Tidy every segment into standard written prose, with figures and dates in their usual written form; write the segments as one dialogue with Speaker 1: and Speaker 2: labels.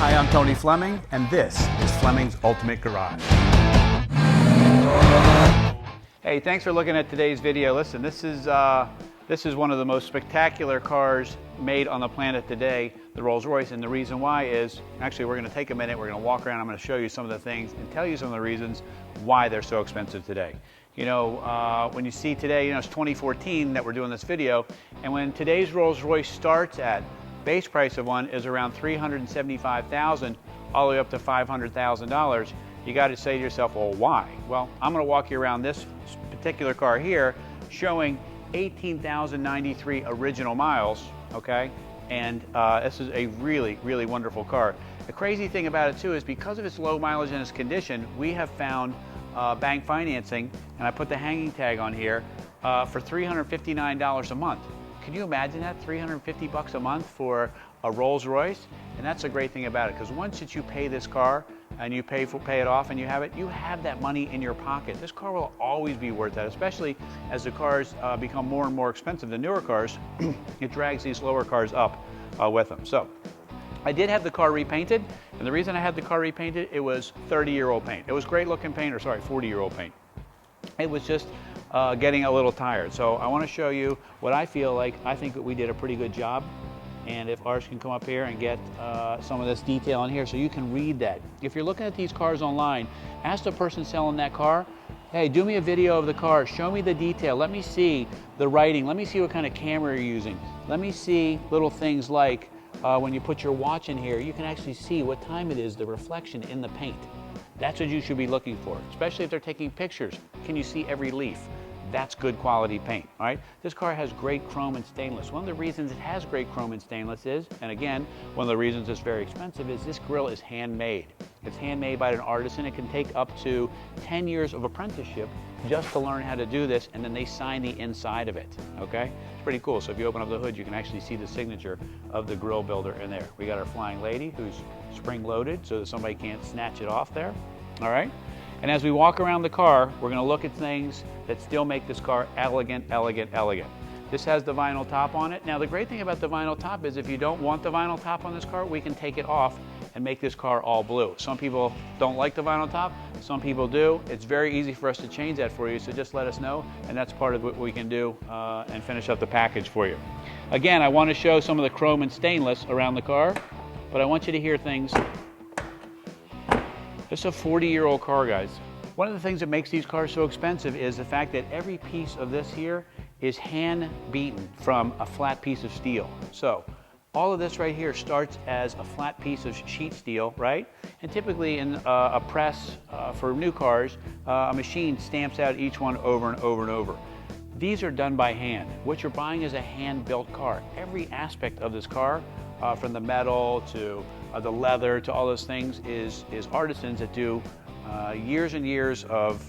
Speaker 1: Hi, I'm Tony Fleming, and this is Fleming's Ultimate Garage. Hey, thanks for looking at today's video. Listen, this is one of the most spectacular cars made on the planet today, the Rolls Royce, and the reason why is, actually we're going to take a minute, we're going to walk around, I'm going to show you some of the things and tell you some of the reasons why they're so expensive today. You know, when you see today, you know, it's 2014 that we're doing this video, and when today's Rolls Royce starts at, base price of one is around $375,000 all the way up to $500,000, you got to say to yourself, well, why? Well, I'm going to walk you around this particular car here showing 18,093 original miles, okay? And this is a really, really wonderful car. The crazy thing about it too is because of its low mileage and its condition, we have found bank financing, and I put the hanging tag on here, for $359 a month. Can you imagine that? 350 bucks a month for a Rolls Royce? And that's the great thing about it, because once that you pay this car and you pay it off and you have that money in your pocket. This car will always be worth that, especially as the cars become more and more expensive. The newer cars, it drags these lower cars up with them. So I did have the car repainted, and the reason I had the car repainted, it was 30-year-old paint. It was great looking paint, or sorry, 40-year-old paint. It was just getting a little tired. So I want to show you what I feel like. I think that we did a pretty good job. And if Ars can come up here and get some of this detail in here so you can read that. If you're looking at these cars online, ask the person selling that car, hey, do me a video of the car, show me the detail, let me see the writing, let me see what kind of camera you're using, let me see little things like when you put your watch in here, you can actually see what time it is, the reflection in the paint. That's what you should be looking for, especially if they're taking pictures. Can you see every leaf? That's good quality paint, all right? This car has great chrome and stainless. One of the reasons it has great chrome and stainless is, and again, one of the reasons it's very expensive is this grille is handmade. It's handmade by an artisan. It can take up to 10 years of apprenticeship just to learn how to do this, and then they sign the inside of it, okay? It's pretty cool. So if you open up the hood, you can actually see the signature of the grille builder in there. We got our flying lady who's spring-loaded so that somebody can't snatch it off there, all right? And as we walk around the car, we're going to look at things that still make this car elegant, elegant, elegant. This has the vinyl top on it. Now the great thing about the vinyl top is if you don't want the vinyl top on this car, we can take it off and make this car all blue. Some people don't like the vinyl top, some people do. It's very easy for us to change that for you, so just let us know, and that's part of what we can do and finish up the package for you. Again, I want to show some of the chrome and stainless around the car, but I want you to hear things. This is a 40-year-old car, guys. One of the things that makes these cars so expensive is the fact that every piece of this here is hand beaten from a flat piece of steel. So all of this right here starts as a flat piece of sheet steel, right? And typically in a press for new cars, a machine stamps out each one over and over and over. These are done by hand. What you're buying is a hand-built car. Every aspect of this car, from the metal to the leather to all those things, is artisans that do years and years of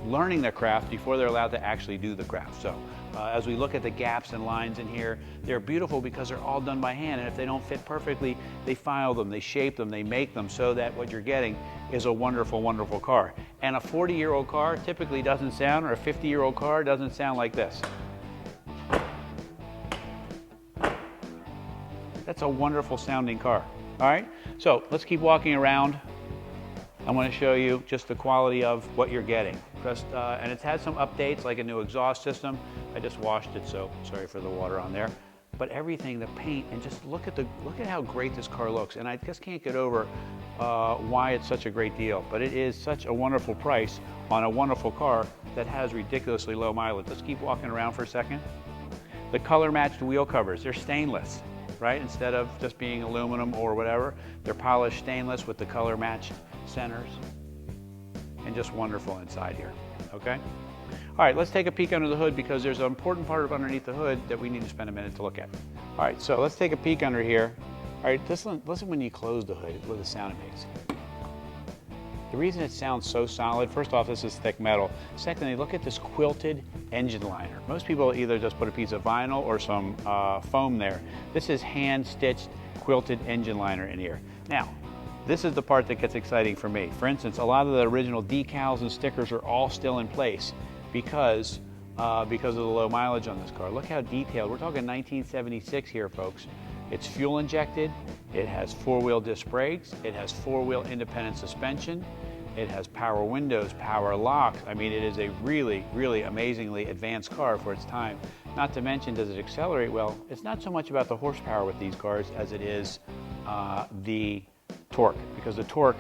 Speaker 1: learning their craft before they're allowed to actually do the craft. So as we look at the gaps and lines in here, they're beautiful because they're all done by hand, and if they don't fit perfectly, they file them, they shape them, they make them so that what you're getting is a wonderful, wonderful car. And a 40-year-old car typically doesn't sound, or a 50-year-old car doesn't sound like this. That's a wonderful sounding car, all right? So let's keep walking around. I want to show you just the quality of what you're getting. And it's had some updates, like a new exhaust system. I just washed it, so sorry for the water on there. But everything, the paint, and just look at how great this car looks. And I just can't get over why it's such a great deal. But it is such a wonderful price on a wonderful car that has ridiculously low mileage. Let's keep walking around for a second. The color-matched wheel covers, they're stainless, right? Instead of just being aluminum or whatever, they're polished stainless with the color-matched centers, and just wonderful inside here, okay? All right, let's take a peek under the hood because there's an important part of underneath the hood that we need to spend a minute to look at. All right, so let's take a peek under here. All right, listen when you close the hood, what the sound it makes. The reason it sounds so solid, first off, this is thick metal. Secondly, look at this quilted engine liner. Most people either just put a piece of vinyl or some foam there. This is hand-stitched quilted engine liner in here. Now, this is the part that gets exciting for me. For instance, a lot of the original decals and stickers are all still in place because of the low mileage on this car. Look how detailed. We're talking 1976 here, folks. It's fuel injected. It has four-wheel disc brakes. It has four-wheel independent suspension. It has power windows, power locks. I mean, it is a really, really amazingly advanced car for its time. Not to mention, does it accelerate well? It's not so much about the horsepower with these cars as it is the torque, because the torque,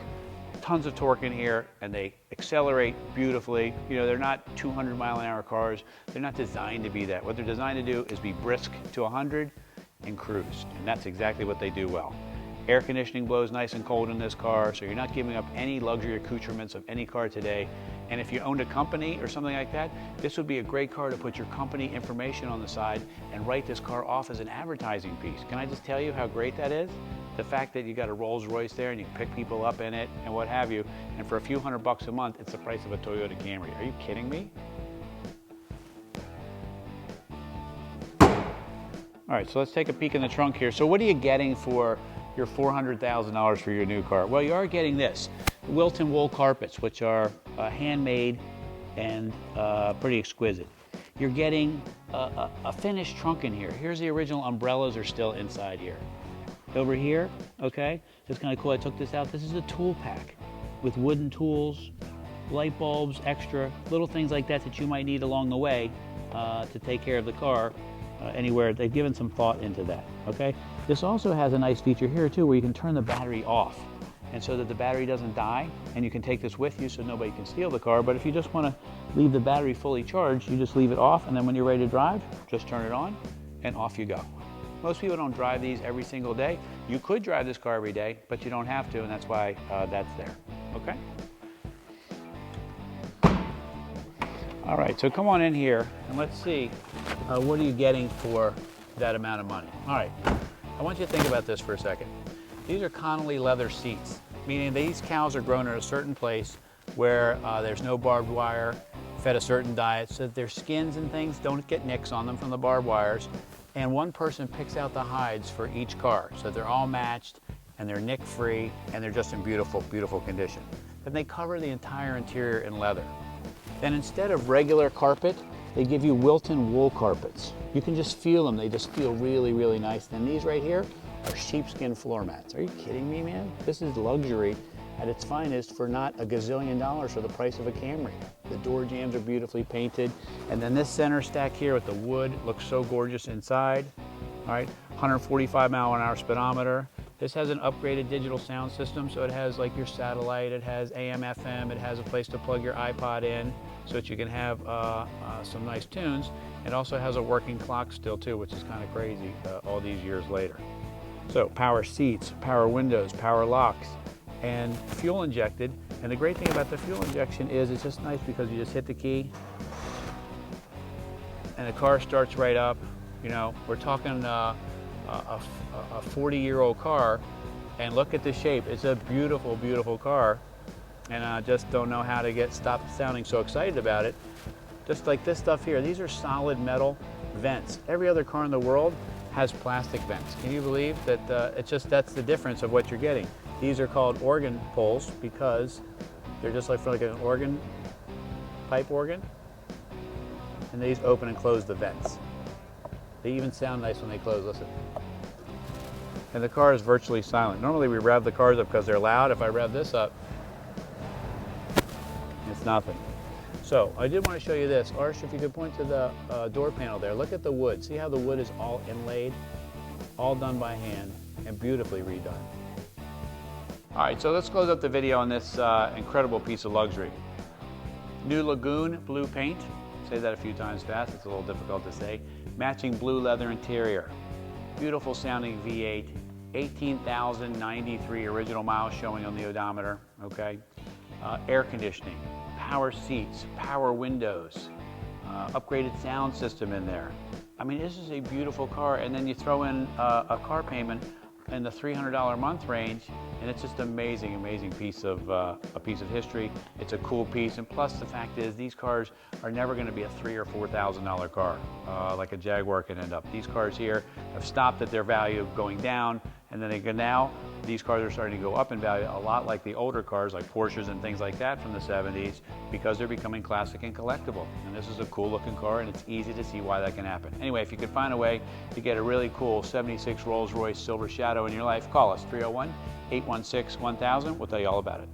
Speaker 1: tons of torque in here, and they accelerate beautifully. You know, they're not 200-mile-an-hour cars. They're not designed to be that. What they're designed to do is be brisk to 100 and cruise, and that's exactly what they do well. Air conditioning blows nice and cold in this car, so you're not giving up any luxury accoutrements of any car today. And if you owned a company or something like that, this would be a great car to put your company information on the side and write this car off as an advertising piece. Can I just tell you how great that is? The fact that you got a Rolls Royce there and you can pick people up in it and what have you, and for a few $100 a month, it's the price of a Toyota Camry. Are you kidding me? All right, so let's take a peek in the trunk here. So what are you getting for your $400,000 for your new car? Well, you are getting this, Wilton wool carpets, which are handmade and pretty exquisite. You're getting a finished trunk in here. Here's the original umbrellas are still inside here. Over here, okay, it's kind of cool. I took this out. This is a tool pack with wooden tools, light bulbs, extra little things like that that you might need along the way to take care of the car anywhere. They've given some thought into that, okay? This also has a nice feature here too, where you can turn the battery off, and so that the battery doesn't die, and you can take this with you so nobody can steal the car. But if you just want to leave the battery fully charged, you just leave it off, and then when you're ready to drive, just turn it on, and off you go. Most people don't drive these every single day. You could drive this car every day, but you don't have to, and that's why that's there, okay? All right, so come on in here, and let's see, what are you getting for that amount of money? All right, I want you to think about this for a second. These are Connolly leather seats, meaning these cows are grown in a certain place where there's no barbed wire, fed a certain diet, so that their skins and things don't get nicks on them from the barbed wires. And one person picks out the hides for each car, so they're all matched and they're nick-free and they're just in beautiful, beautiful condition. Then they cover the entire interior in leather. Then instead of regular carpet, they give you Wilton wool carpets. You can just feel them. They just feel really, really nice. And these right here are sheepskin floor mats. Are you kidding me, man? This is luxury at its finest for not a gazillion dollars for the price of a Camry. The door jambs are beautifully painted. And then this center stack here with the wood looks so gorgeous inside. All right, 145-mile-an-hour speedometer. This has an upgraded digital sound system, so it has like your satellite, it has AM, FM, it has a place to plug your iPod in so that you can have some nice tunes. It also has a working clock still too, which is kind of crazy all these years later. So power seats, power windows, power locks, and fuel injected. And the great thing about the fuel injection is it's just nice because you just hit the key and the car starts right up. You know, we're talking a 40-year-old car, and look at the shape. It's a beautiful, beautiful car, and I just don't know how to stop sounding so excited about it. Just like this stuff here, these are solid metal vents. Every other car in the world has plastic vents. Can you believe that? That's the difference of what you're getting. These are called organ poles because they're just like an organ, pipe organ, and these open and close the vents. They even sound nice when they close, listen. And the car is virtually silent. Normally we rev the cars up because they're loud. If I rev this up, it's nothing. So I did want to show you this. Arsh, if you could point to the door panel there. Look at the wood. See how the wood is all inlaid? All done by hand and beautifully redone. All right, so let's close up the video on this incredible piece of luxury. New Lagoon Blue paint. Say that a few times fast. It's a little difficult to say. Matching blue leather interior. Beautiful sounding V8. 18,093 original miles showing on the odometer. Okay. Air conditioning. Power seats, power windows, upgraded sound system in there. I mean, this is a beautiful car, and then you throw in a car payment in the $300 a month range, and it's just amazing, amazing piece of a piece of history. It's a cool piece, and plus the fact is these cars are never going to be a $3,000 or $4,000 car like a Jaguar can end up. These cars here have stopped at their value of going down, And then now these cars are starting to go up in value a lot like the older cars like Porsches and things like that from the 70s because they're becoming classic and collectible. And this is a cool looking car and it's easy to see why that can happen. Anyway, if you could find a way to get a really cool 76 Rolls Royce Silver Shadow in your life, call us 301-816-1000. We'll tell you all about it.